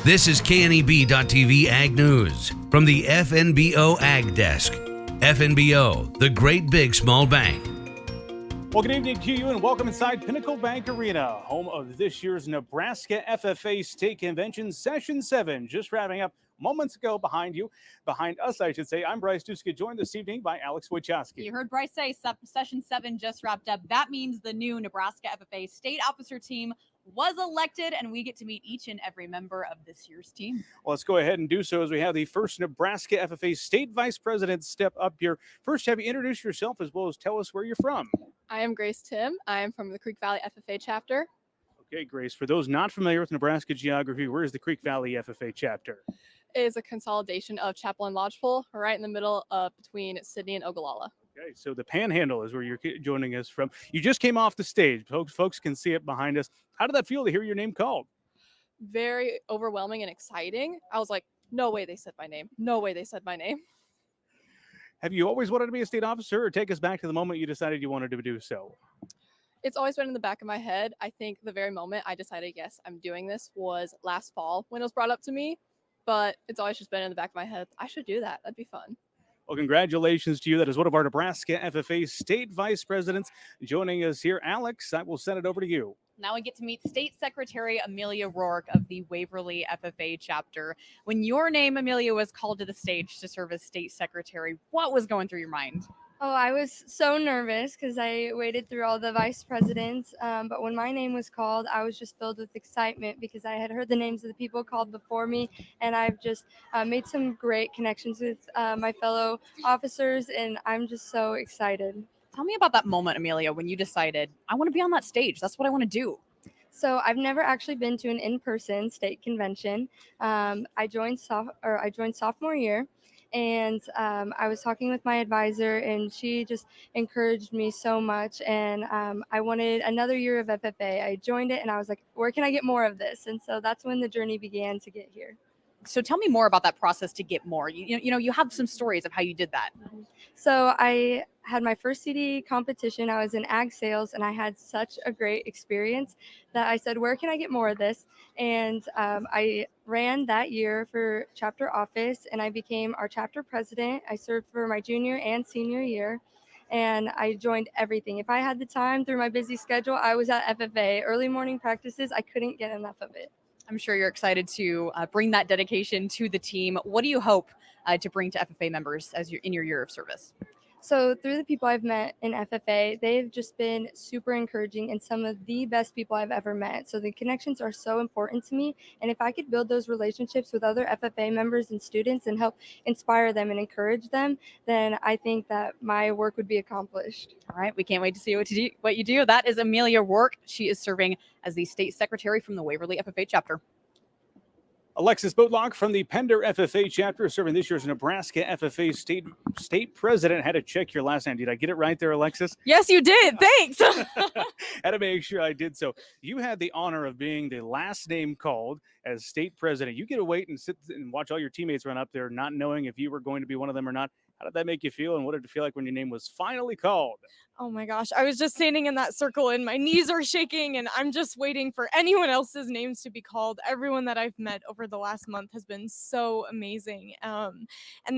This is KNEB.TV Ag News from the FNBO Ag Desk. FNBO, the great big small bank. Well, good evening to you and welcome inside Pinnacle Bank Arena, home of this year's Nebraska FFA State Convention Session 7. Just wrapping up moments ago behind us, I should say. I'm Bryce Duska, joined this evening by Alex Wojcicki. You heard Bryce say Session 7 just wrapped up. That means the new Nebraska FFA State Officer team was elected, and we get to meet each and every member of this year's team. Well, let's go ahead and do so as we have the first Nebraska FFA State Vice President step up here. First, have you introduce yourself as well as tell us where you're from. I am Timm. I am from the Creek Valley FFA chapter. Okay, Grace, for those not familiar with Nebraska geography, where is the Creek Valley FFA chapter? It is a consolidation of Chapel and Lodgepole, right in the middle between Sydney and Ogallala. Okay, so the Panhandle is where you're joining us from. You just came off the stage. Folks can see it behind us. How did that feel to hear your name called? Very overwhelming and exciting. I was like, no way they said my name. No way they said my name. Have you always wanted to be a state officer, or take us back to the moment you decided you wanted to do so? It's always been in the back of my head. I think the very moment I decided, yes, I'm doing this was last fall when it was brought up to me, but it's always just been in the back of my head. I should do that. That'd be fun. Well, congratulations to you. That is one of our Nebraska FFA State Vice Presidents joining us here. Alex, I will send it over to you. Now we get to meet State Secretary Amelia Rourke of the Waverly FFA chapter. When your name, Amelia, was called to the stage to serve as State Secretary, what was going through your mind? Oh, I was so nervous because I waited through all the vice presidents. But when my name was called, I was just filled with excitement because I had heard the names of the people called before me. And I've just made some great connections with my fellow officers. And I'm just so excited. Tell me about that moment, Amelia, when you decided, I want to be on that stage. That's what I want to do. So I've never actually been to an in-person state convention. I joined sophomore year. And I was talking with my advisor, and she just encouraged me so much. And I wanted another year of FFA. I joined it, and I was like, where can I get more of this? And so that's when the journey began to get here. So tell me more about that process to get more. You have some stories of how you did that. So I had my first CD competition. I was in ag sales, and I had such a great experience that I said, where can I get more of this? And I ran that year for chapter office, and I became our chapter president. I served for my junior and senior year, and I joined everything. If I had the time through my busy schedule, I was at FFA. Early morning practices, I couldn't get enough of it. I'm sure you're excited to bring that dedication to the team. What do you hope to bring to FFA members as you're in your year of service? So through the people I've met in FFA, they've just been super encouraging and some of the best people I've ever met. So the connections are so important to me. And if I could build those relationships with other FFA members and students and help inspire them and encourage them, then I think that my work would be accomplished. All right. We can't wait to see what you do. That is Amelia Rourke. She is serving as the state secretary from the Waverly FFA chapter. Alexis Boatlock from the Pender FFA chapter, serving this year's Nebraska FFA state president. Had to check your last name. Did I get it right there, Alexis? Yes, you did. Thanks. Had to make sure I did so. You had the honor of being the last name called as state president. You get to wait and sit and watch all your teammates run up there, not knowing if you were going to be one of them or not. How did that make you feel, and what did it feel like when your name was finally called? Oh my gosh, I was just standing in that circle and my knees are shaking, and I'm just waiting for anyone else's names to be called. Everyone that I've met over the last month has been so amazing. And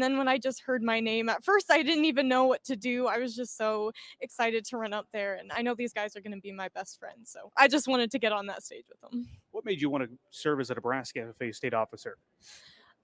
then when I just heard my name, at first I didn't even know what to do. I was just so excited to run up there, and I know these guys are going to be my best friends, so I just wanted to get on that stage with them. What made you want to serve as a Nebraska FFA state officer?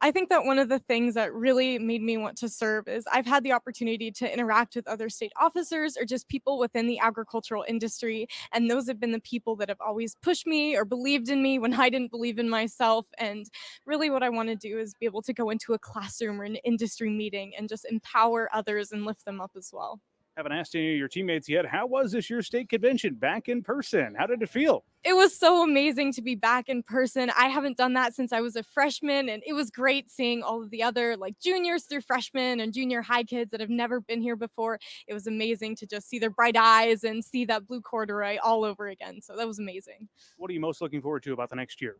I think that one of the things that really made me want to serve is I've had the opportunity to interact with other state officers or just people within the agricultural industry. And those have been the people that have always pushed me or believed in me when I didn't believe in myself. And really what I want to do is be able to go into a classroom or an industry meeting and just empower others and lift them up as well. Haven't asked any of your teammates yet. How was this year's state convention back in person? How did it feel? It was so amazing to be back in person. I haven't done that since I was a freshman, and it was great seeing all of the other juniors through freshmen and junior high kids that have never been here before. It was amazing to just see their bright eyes and see that blue corduroy all over again. So that was amazing. What are you most looking forward to about the next year?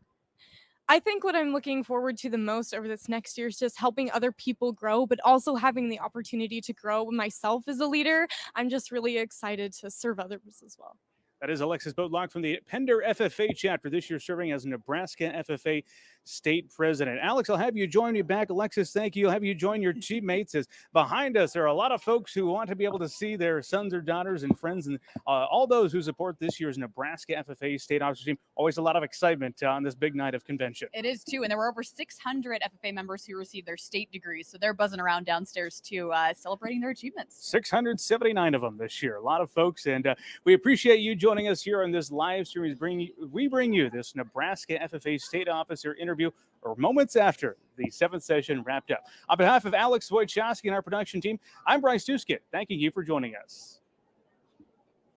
I think what I'm looking forward to the most over this next year is just helping other people grow, but also having the opportunity to grow myself as a leader. I'm just really excited to serve others as well. That is Alexis Boatlock from the Pender FFA chapter, this year serving as Nebraska FFA state president. Alex, I'll have you join me back. Alexis, thank you. I'll have you join your teammates, as behind us there are a lot of folks who want to be able to see their sons or daughters and friends and all those who support this year's Nebraska FFA state officer team. Always a lot of excitement on this big night of convention. It is too, and there were over 600 FFA members who received their state degrees, so they're buzzing around downstairs too, celebrating their achievements. 679 of them this year. A lot of folks, and we appreciate you joining us here on this live stream. We bring you this Nebraska FFA state officer interview or moments after the 7th session wrapped up. On behalf of Alex Wojciechowski and our production team, I'm Bryce Tuskett, thanking you for joining us.